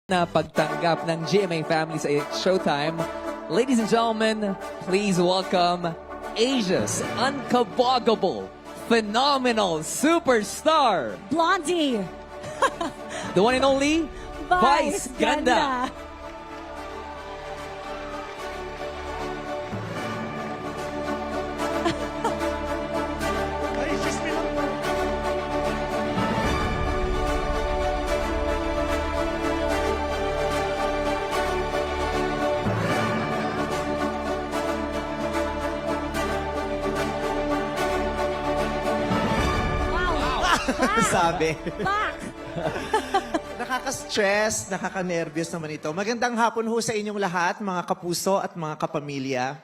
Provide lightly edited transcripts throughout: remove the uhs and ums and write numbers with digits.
na pagtanggap ng GMA family sa Showtime. Ladies and gentlemen, please welcome Asia's unkaboggable, phenomenal superstar, Blondie, the one and only Vice Ganda. Ay, excuse me lang. Wow! Back! Sabi. Back! Nakaka-stress, nakaka-nervyos naman ito. Magandang hapon ho sa inyong lahat, mga kapuso at mga kapamilya.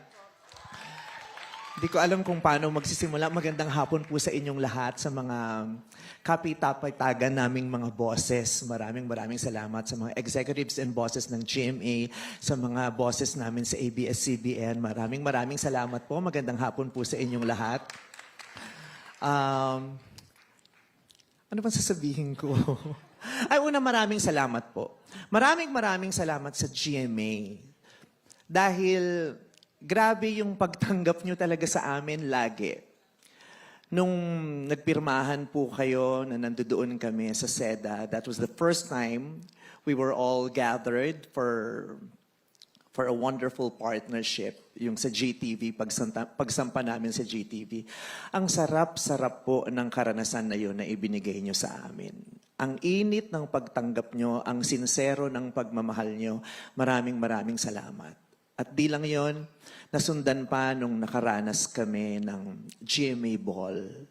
Hindi ko alam kung paano magsisimula. Magandang hapon po sa inyong lahat, sa mga kapitapitagan naming mga bosses. Maraming salamat sa mga executives and bosses ng GMA, sa mga bosses namin sa ABS-CBN. Maraming salamat po. Magandang hapon po sa inyong lahat. Ano bang sasabihin ko? Ay, una, maraming salamat po. Maraming salamat sa GMA. Dahil grabe yung pagtanggap nyo talaga sa amin lagi. Nung nagpirmahan po kayo na nandoon kami sa SEDA, that was the first time we were all gathered for a wonderful partnership, yung sa GTV, pagsampa namin sa GTV. Ang sarap-sarap po ng karanasan na yun na ibinigay nyo sa amin. Ang init ng pagtanggap nyo, ang sincero ng pagmamahal nyo, maraming salamat. At di lang yon, nasundan pa nung nakaranas kami ng GMA Ball.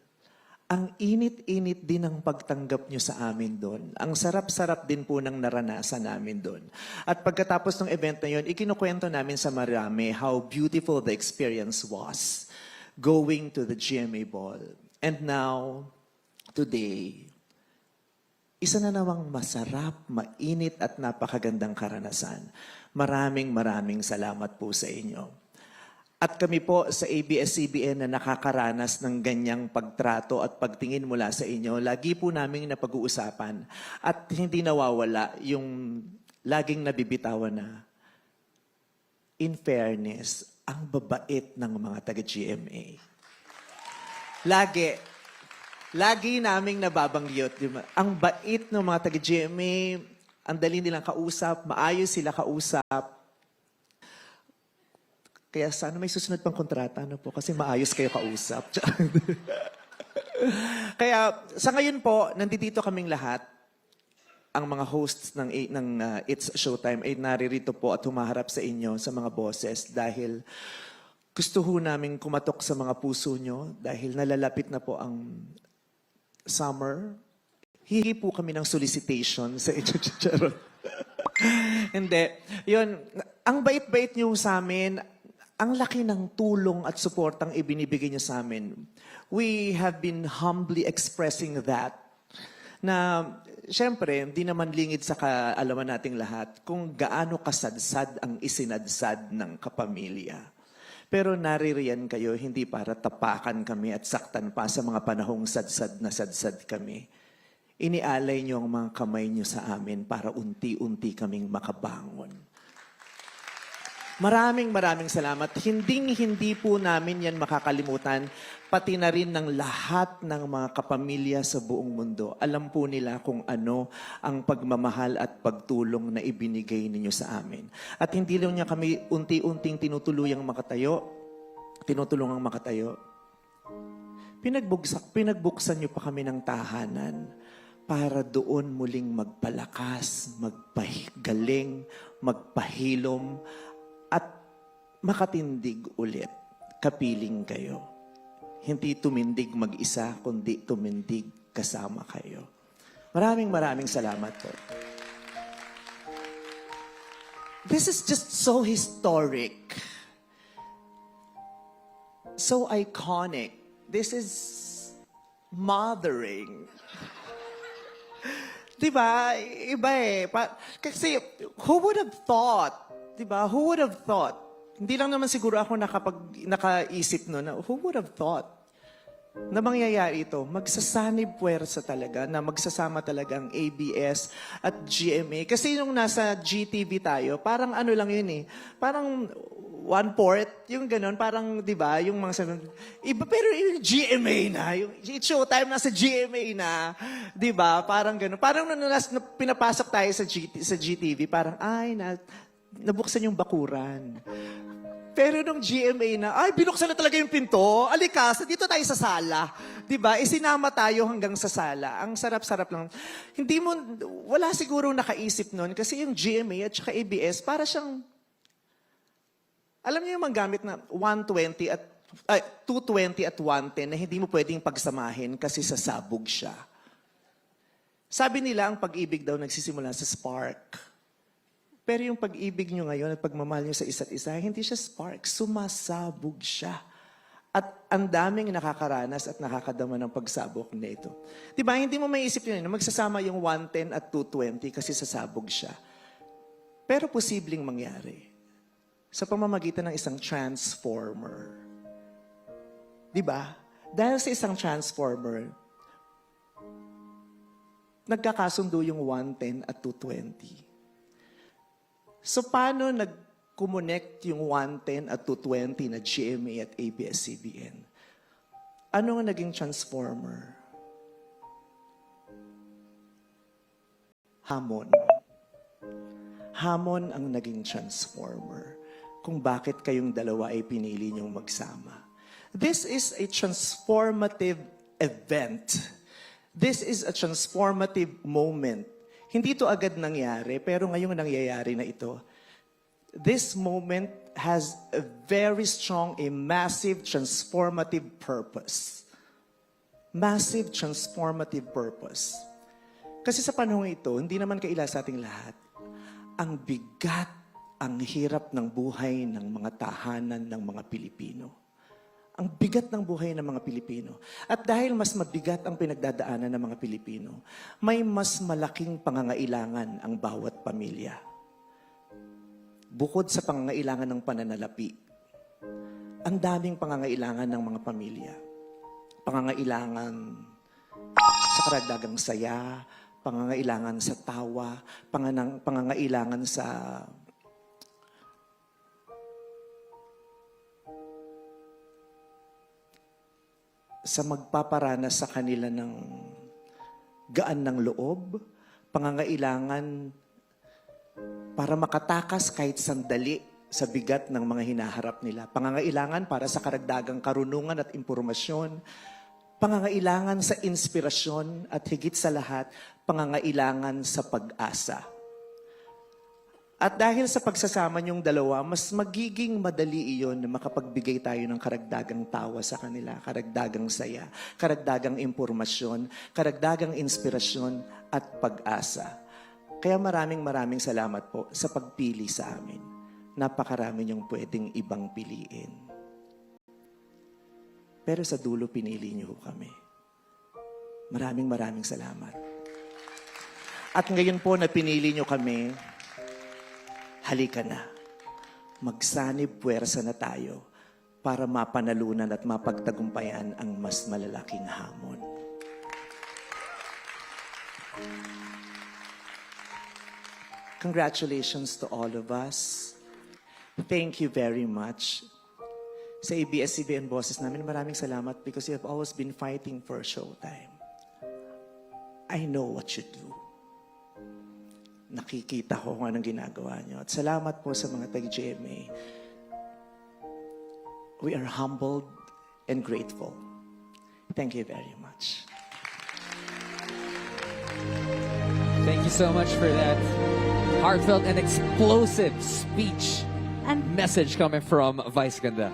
Ang init-init din ng pagtanggap nyo sa amin doon. Ang sarap-sarap din po ng naranasan namin doon. At pagkatapos ng event na yun, ikinukwento namin sa marami how beautiful the experience was going to the GMA Ball. And now, today, isa na namang masarap, mainit at napakagandang karanasan. Maraming salamat po sa inyo. At kami po sa ABS-CBN na nakakaranas ng ganyang pagtrato at pagtingin mula sa inyo, lagi po namin napag-uusapan at hindi nawawala yung laging nabibitawan na, in fairness, ang babait ng mga taga-GMA. Lagi naming nababanggit, di ba? Ang bait ng mga taga-GMA, ang dali nilang kausap, maayos sila kausap. Kaya sana may susunod pang kontrata, ano po, kasi maayos kayo kausap. Kaya sa ngayon po, nandito kaming lahat, ang mga hosts ng It's Showtime ay naririto po at humaharap sa inyo, sa mga bosses, dahil gusto ho namin kumatok sa mga puso nyo, dahil nalalapit na po ang summer. Hihi po kami ng solicitation sa inyo. Hindi. Yun, ang bait-bait nyo sa amin, ang laki ng tulong at suportang ibinibigay niyo sa amin. We have been humbly expressing that. Na, syempre, hindi naman lingid sa kaalaman nating lahat kung gaano kasadsad ang isinadsad ng kapamilya. Pero naririyan kayo hindi para tapakan kami at saktan pa sa mga panahong sadsad kami. Inialay niyo ang mga kamay niyo sa amin para unti-unti kaming makabangon. Maraming salamat. Hindi po namin yan makakalimutan, pati na rin ng lahat ng mga kapamilya sa buong mundo. Alam po nila kung ano ang pagmamahal at pagtulong na ibinigay ninyo sa amin. At hindi lang niya kami unti-unting tinutulungang makatayo. Pinagbuksan niyo pa kami ng tahanan para doon muling magpalakas, magpagaling, magpahilom, at makatindig ulit, kapiling kayo. Hindi tumindig mag-isa, kundi tumindig kasama kayo. Maraming salamat po. This is just so historic. So iconic. This is mothering. Diba? Iba eh. Kasi who would have thought? Diba? Who would have thought? Hindi lang naman siguro ako nakaisip no na who would have thought na mangyayari ito, magsasanib puwersa talaga na magsasama talaga ang ABS at GMA. Kasi nung nasa GTV tayo, parang ano lang yun eh. Parang 1/4, yung ganun, parang, di ba, yung mga sabi, iba, pero yung GMA na, yung It's Showtime nasa GMA na, di ba, parang ganun. Parang nung pinapasok tayo sa GTV, parang, nabuksan yung bakuran. Pero nung GMA na, binuksan na talaga yung pinto. Alikasa, dito tayo sa sala. Diba? Isinama tayo hanggang sa sala. Ang sarap-sarap lang. Wala siguro nakaisip nun kasi yung GMA at saka ABS, para siyang, alam niyo yung manggamit na 220 at 110 na hindi mo pwedeng pagsamahin kasi sasabog siya. Sabi nila, ang pag-ibig daw nagsisimula sa spark. Pero yung pag-ibig nyo ngayon at pagmamahal nyo sa isa't isa, hindi siya spark, sumasabog siya. At ang daming nakakaranas at nakakadama ng pagsabog nito. Diba, hindi mo maiisip yun, magsasama yung 110 at 220 kasi sasabog siya. Pero posibleng mangyari sa pamamagitan ng isang transformer. Diba? Dahil sa isang transformer, nagkakasundo yung 110 at 220. So, paano nag-connect yung 110 at 220 na GMA at ABS-CBN? Ano ang naging transformer? Hamon. Hamon ang naging transformer kung bakit kayong dalawa ay pinili niyong magsama. This is a transformative event. This is a transformative moment. Hindi ito agad nangyari, pero ngayong nangyayari na ito, this moment has a very strong, a massive transformative purpose. Massive transformative purpose. Kasi sa panahon ito, hindi naman kaila sa ating lahat, ang bigat, ang hirap ng buhay ng mga tahanan ng mga Pilipino. Ang bigat ng buhay ng mga Pilipino. At dahil mas mabigat ang pinagdadaanan ng mga Pilipino, may mas malaking pangangailangan ang bawat pamilya. Bukod sa pangangailangan ng pananalapi, ang daming pangangailangan ng mga pamilya. Pangangailangan sa karagdagang saya, pangangailangan sa tawa, pangangailangan sa magpaparanas sa kanila ng gaan ng loob, pangangailangan para makatakas kahit sandali sa bigat ng mga hinaharap nila. Pangangailangan para sa karagdagang karunungan at impormasyon, pangangailangan sa inspirasyon at higit sa lahat, pangangailangan sa pag-asa. At dahil sa pagsasama niyong dalawa, mas magiging madali iyon na makapagbigay tayo ng karagdagang tawa sa kanila, karagdagang saya, karagdagang impormasyon, karagdagang inspirasyon at pag-asa. Kaya maraming salamat po sa pagpili sa amin. Napakarami niyong pwedeng ibang piliin. Pero sa dulo, pinili niyo kami. Maraming salamat. At ngayon po na pinili niyo kami, halika na. Magsanib puwersa na tayo para mapanalunan at mapagtagumpayan ang mas malalaking hamon. Congratulations to all of us. Thank you very much. Sa ABS-CBN bosses namin, maraming salamat because you have always been fighting for Showtime. I know what you do. Nakikita ko kung anong ginagawa niyo. At salamat po sa mga tag-GMA. We are humbled and grateful. Thank you very much. Thank you so much for that heartfelt and explosive speech And message coming from Vice Ganda.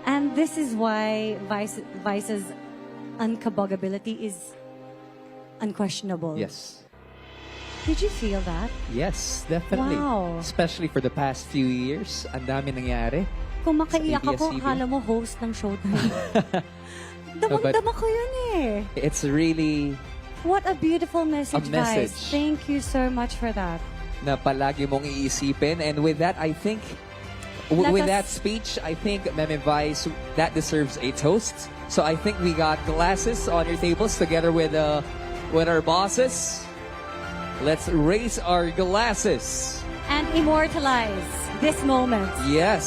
and this is why Vice's unkabogability is unquestionable. Yes. Did you feel that? Yes, definitely. Wow. Especially for the past few years. Ang dami nangyari. Kung makaiyak Sa ako, ABS-CBN? akala mo host ng Showtime. Damang-dama ko yun eh. It's really What a beautiful message, A message. Vice. Thank you so much for that. na palagi mong iisipin. And with that, I think With us- that speech, I think Meme Vice, that deserves a toast. So I think we got glasses on your tables together with our bosses. Let's raise our glasses. And immortalize this moment. Yes.